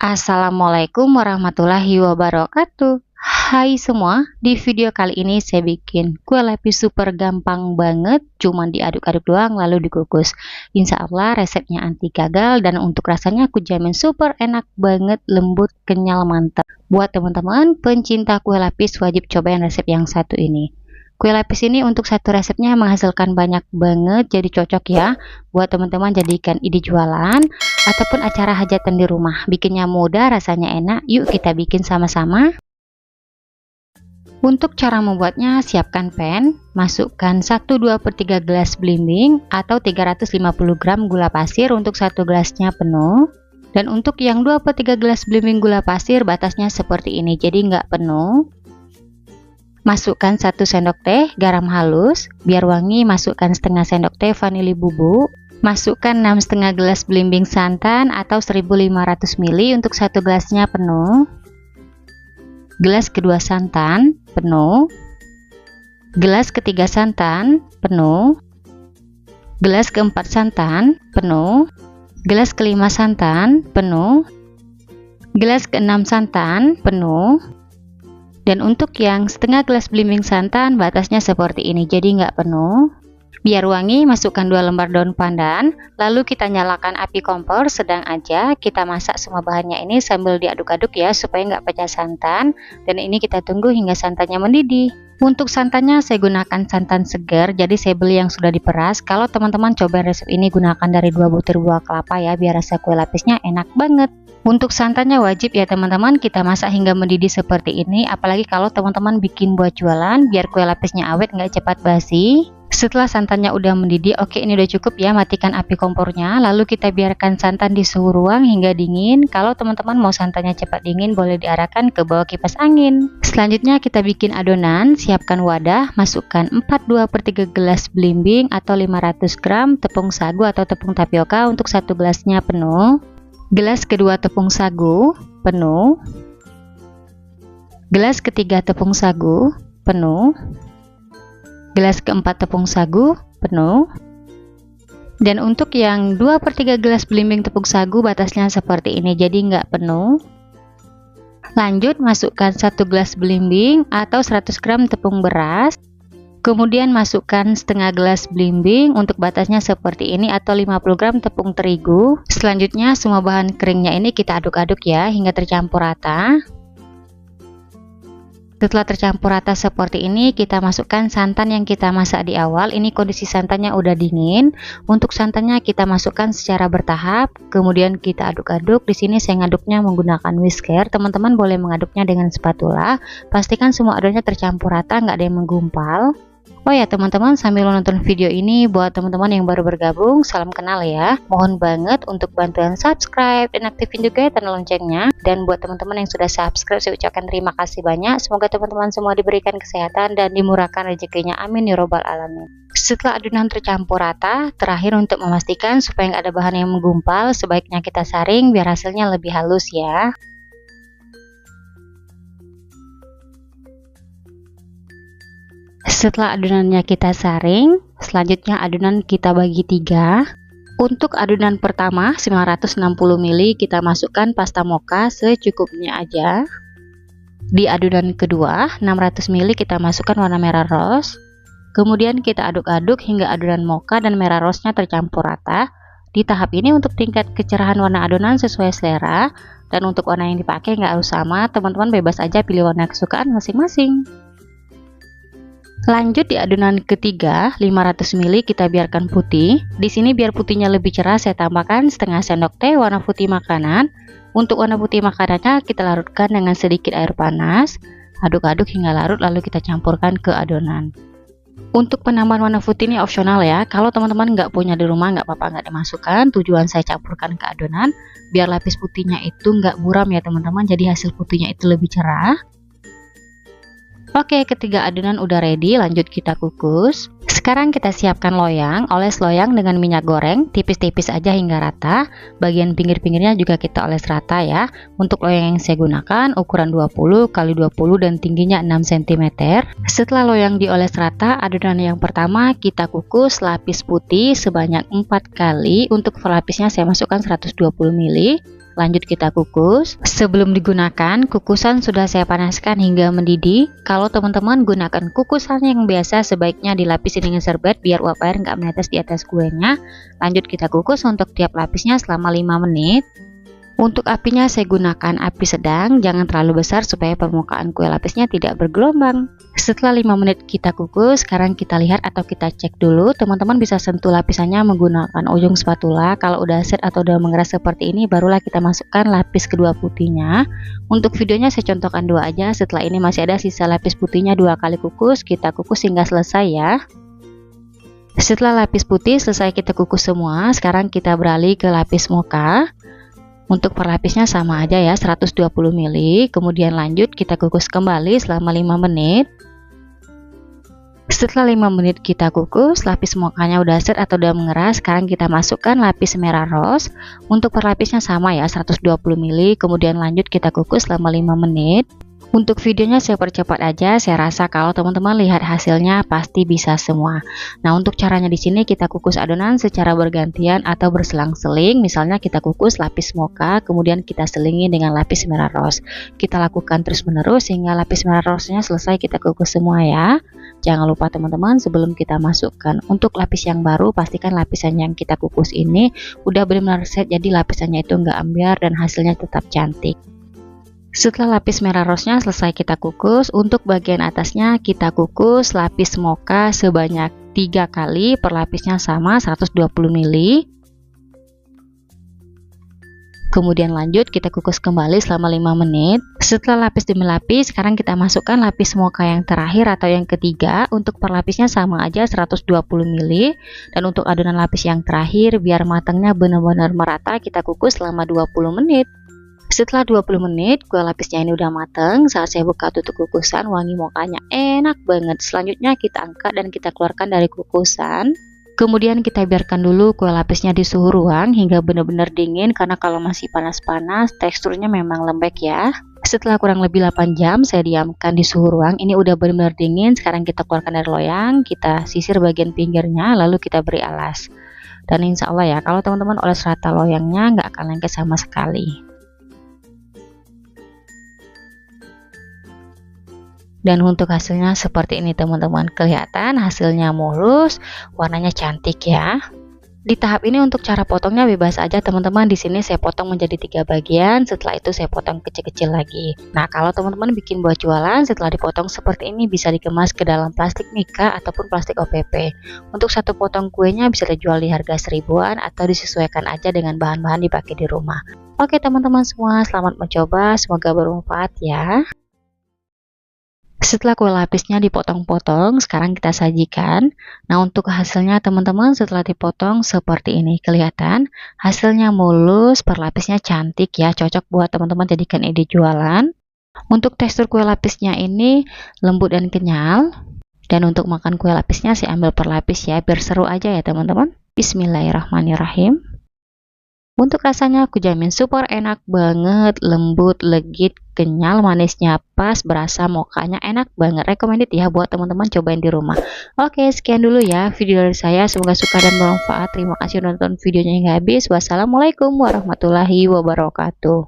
Assalamualaikum warahmatullahi wabarakatuh. Hai semua, di video kali ini saya bikin kue lapis super gampang banget, cuman diaduk-aduk doang lalu dikukus. Insya Allah resepnya anti gagal dan untuk rasanya aku jamin super enak banget, lembut, kenyal, mantap. Buat teman-teman pencinta kue lapis wajib cobain resep yang satu ini. Kue lapis ini untuk satu resepnya menghasilkan banyak banget, jadi cocok ya buat teman-teman jadikan ide jualan ataupun acara hajatan di rumah. Bikinnya mudah, rasanya enak. Yuk kita bikin sama-sama. Untuk cara membuatnya, siapkan pan, masukkan 1/2/3 gelas belimbing atau 350 gram gula pasir untuk satu gelasnya penuh. Dan untuk yang 2/3 gelas belimbing gula pasir batasnya seperti ini, jadi nggak penuh. Masukkan 1 sendok teh garam halus, biar wangi masukkan setengah sendok teh vanili bubuk. Masukkan 6,5 gelas belimbing santan atau 1500 ml untuk satu gelasnya penuh. Gelas kedua santan penuh. Gelas ketiga santan penuh. Gelas keempat santan penuh. Gelas kelima santan penuh. Gelas keenam santan penuh. Dan untuk yang setengah gelas belimbing santan batasnya seperti ini, jadi nggak penuh. Biar wangi masukkan 2 lembar daun pandan, lalu kita nyalakan api kompor sedang aja. Kita masak semua bahannya ini sambil diaduk-aduk ya supaya nggak pecah santan. Dan ini kita tunggu hingga santannya mendidih. Untuk santannya saya gunakan santan segar, jadi saya beli yang sudah diperas. Kalau teman-teman coba resep ini gunakan dari 2 butir buah kelapa ya, biar rasa kue lapisnya enak banget. Untuk santannya wajib ya teman-teman kita masak hingga mendidih seperti ini, apalagi kalau teman-teman bikin buat jualan biar kue lapisnya awet nggak cepat basi. Setelah santannya udah mendidih, oke ini udah cukup ya, matikan api kompornya, lalu kita biarkan santan di suhu ruang hingga dingin. Kalau teman-teman mau santannya cepat dingin boleh diarahkan ke bawah kipas angin. Selanjutnya kita bikin adonan, siapkan wadah, masukkan 4/2/3 gelas belimbing atau 500 gram tepung sagu atau tepung tapioka untuk satu gelasnya penuh. Gelas kedua tepung sagu penuh. Gelas ketiga tepung sagu penuh. Gelas keempat tepung sagu penuh. Dan untuk yang 2/3 gelas belimbing tepung sagu batasnya seperti ini, jadi nggak penuh. Lanjut masukkan 1 gelas belimbing atau 100 gram tepung beras. Kemudian masukkan setengah gelas belimbing untuk batasnya seperti ini atau 50 gram tepung terigu. Selanjutnya semua bahan keringnya ini kita aduk-aduk ya hingga tercampur rata. Setelah tercampur rata seperti ini, kita masukkan santan yang kita masak di awal. Ini kondisi santannya udah dingin. Untuk santannya kita masukkan secara bertahap, kemudian kita aduk-aduk. Di sini saya ngaduknya menggunakan whisker. Teman-teman boleh mengaduknya dengan spatula. Pastikan semua adonannya tercampur rata, nggak ada yang menggumpal. Oh ya teman-teman, sambil nonton video ini buat teman-teman yang baru bergabung, salam kenal ya. Mohon banget untuk bantuan subscribe dan aktifin juga tanda loncengnya. Dan buat teman-teman yang sudah subscribe, saya ucapkan terima kasih banyak. Semoga teman-teman semua diberikan kesehatan dan dimurahkan rezekinya, amin ya robbal alamin. Setelah adonan tercampur rata, terakhir untuk memastikan supaya nggak ada bahan yang menggumpal, sebaiknya kita saring biar hasilnya lebih halus ya. Setelah adonannya kita saring, selanjutnya adonan kita bagi 3. Untuk adonan pertama 960 ml kita masukkan pasta mocha secukupnya aja. Di adonan kedua 600 ml kita masukkan warna merah rose. Kemudian kita aduk-aduk hingga adonan mocha dan merah rose-nya tercampur rata. Di tahap ini untuk tingkat kecerahan warna adonan sesuai selera, dan untuk warna yang dipakai nggak harus sama, teman-teman bebas aja pilih warna kesukaan masing-masing. Lanjut di adonan ketiga 500 ml kita biarkan putih. Di sini biar putihnya lebih cerah saya tambahkan setengah sendok teh warna putih makanan. Untuk warna putih makanannya kita larutkan dengan sedikit air panas. Aduk-aduk hingga larut lalu kita campurkan ke adonan. Untuk penambahan warna putih ini opsional ya. Kalau teman-teman nggak punya di rumah nggak apa-apa, nggak dimasukkan. Tujuan saya campurkan ke adonan biar lapis putihnya itu nggak buram ya teman-teman. Jadi hasil putihnya itu lebih cerah. Oke, ketiga adonan udah ready, lanjut kita kukus. Sekarang kita siapkan loyang, oles loyang dengan minyak goreng, tipis-tipis aja hingga rata. Bagian pinggir-pinggirnya juga kita oles rata ya. Untuk loyang yang saya gunakan ukuran 20 x 20 dan tingginya 6 cm. Setelah loyang dioles rata, adonan yang pertama kita kukus lapis putih sebanyak 4 kali. Untuk lapisnya saya masukkan 120 ml. lanjut kita kukus. Sebelum digunakan, kukusan sudah saya panaskan hingga mendidih. Kalau teman-teman gunakan kukusan yang biasa, sebaiknya dilapisi dengan serbet biar uap air nggak menetes di atas kuenya. Lanjut kita kukus untuk tiap lapisnya selama 5 menit. Untuk apinya saya gunakan api sedang, jangan terlalu besar supaya permukaan kue lapisnya tidak bergelombang. Setelah 5 menit kita kukus, sekarang kita lihat atau kita cek dulu. Teman-teman bisa sentuh lapisannya menggunakan ujung spatula. Kalau udah set atau udah mengeras seperti ini, barulah kita masukkan lapis kedua putihnya. Untuk videonya saya contohkan 2 aja. Setelah ini masih ada sisa lapis putihnya 2 kali kukus, kita kukus hingga selesai ya. Setelah lapis putih selesai kita kukus semua, sekarang kita beralih ke lapis mocha. Untuk per lapisnya sama aja ya, 120 ml. Kemudian lanjut kita kukus kembali selama 5 menit. Setelah 5 menit kita kukus, lapis mochanya udah set atau udah mengeras. Sekarang kita masukkan lapis merah rose. Untuk per lapisnya sama ya, 120 ml. Kemudian lanjut kita kukus selama 5 menit. Untuk videonya saya percepat aja, saya rasa kalau teman-teman lihat hasilnya pasti bisa semua. Nah, untuk caranya di sini kita kukus adonan secara bergantian atau berselang-seling. Misalnya kita kukus lapis mocha, kemudian kita selingi dengan lapis merah rose. Kita lakukan terus-menerus hingga lapis merah rose-nya selesai kita kukus semua ya. Jangan lupa teman-teman, sebelum kita masukkan untuk lapis yang baru, pastikan lapisan yang kita kukus ini udah benar-benar set, jadi lapisannya itu nggak ambiar dan hasilnya tetap cantik. Setelah lapis merah rose-nya selesai kita kukus, untuk bagian atasnya kita kukus lapis mocha sebanyak 3 kali, per lapisnya sama 120 ml. Kemudian lanjut kita kukus kembali selama 5 menit. Setelah lapis demi lapis, sekarang kita masukkan lapis mocha yang terakhir atau yang ketiga. Untuk per lapisnya sama aja 120 ml. Dan untuk adonan lapis yang terakhir, biar matangnya benar-benar merata, kita kukus selama 20 menit. Setelah 20 menit, kue lapisnya ini udah mateng. Saat saya buka tutup kukusan, wangi mochanya enak banget. Selanjutnya kita angkat dan kita keluarkan dari kukusan. Kemudian kita biarkan dulu kue lapisnya di suhu ruang hingga benar-benar dingin, karena kalau masih panas-panas teksturnya memang lembek ya. Setelah kurang lebih 8 jam saya diamkan di suhu ruang, ini udah benar-benar dingin. Sekarang kita keluarkan dari loyang, kita sisir bagian pinggirnya, lalu kita beri alas. Dan insya Allah ya, kalau teman-teman oles rata loyangnya nggak akan lengket sama sekali. Dan untuk hasilnya seperti ini teman-teman, kelihatan hasilnya mulus, warnanya cantik ya. Di tahap ini untuk cara potongnya bebas aja teman-teman. Di sini saya potong menjadi 3 bagian, setelah itu saya potong kecil-kecil lagi. Nah, kalau teman-teman bikin buat jualan, setelah dipotong seperti ini bisa dikemas ke dalam plastik mika ataupun plastik OPP. Untuk satu potong kuenya bisa dijual di harga 1000-an atau disesuaikan aja dengan bahan-bahan dipakai di rumah. Oke teman-teman semua, selamat mencoba, semoga bermanfaat ya. Setelah kue lapisnya dipotong-potong, sekarang kita sajikan. Nah, untuk hasilnya teman-teman setelah dipotong seperti ini, kelihatan hasilnya mulus, per lapisnya cantik ya, cocok buat teman-teman jadikan ide jualan. Untuk tekstur kue lapisnya ini lembut dan kenyal. Dan untuk makan kue lapisnya saya ambil per lapis ya, biar seru aja ya teman-teman. Bismillahirrahmanirrahim. Untuk rasanya aku jamin super enak banget, lembut, legit, kenyal, manisnya pas, berasa mochanya enak banget. Recommended ya buat teman-teman cobain di rumah. Oke, sekian dulu ya video dari saya, semoga suka dan bermanfaat. Terima kasih udah nonton videonya hingga habis. Wassalamualaikum warahmatullahi wabarakatuh.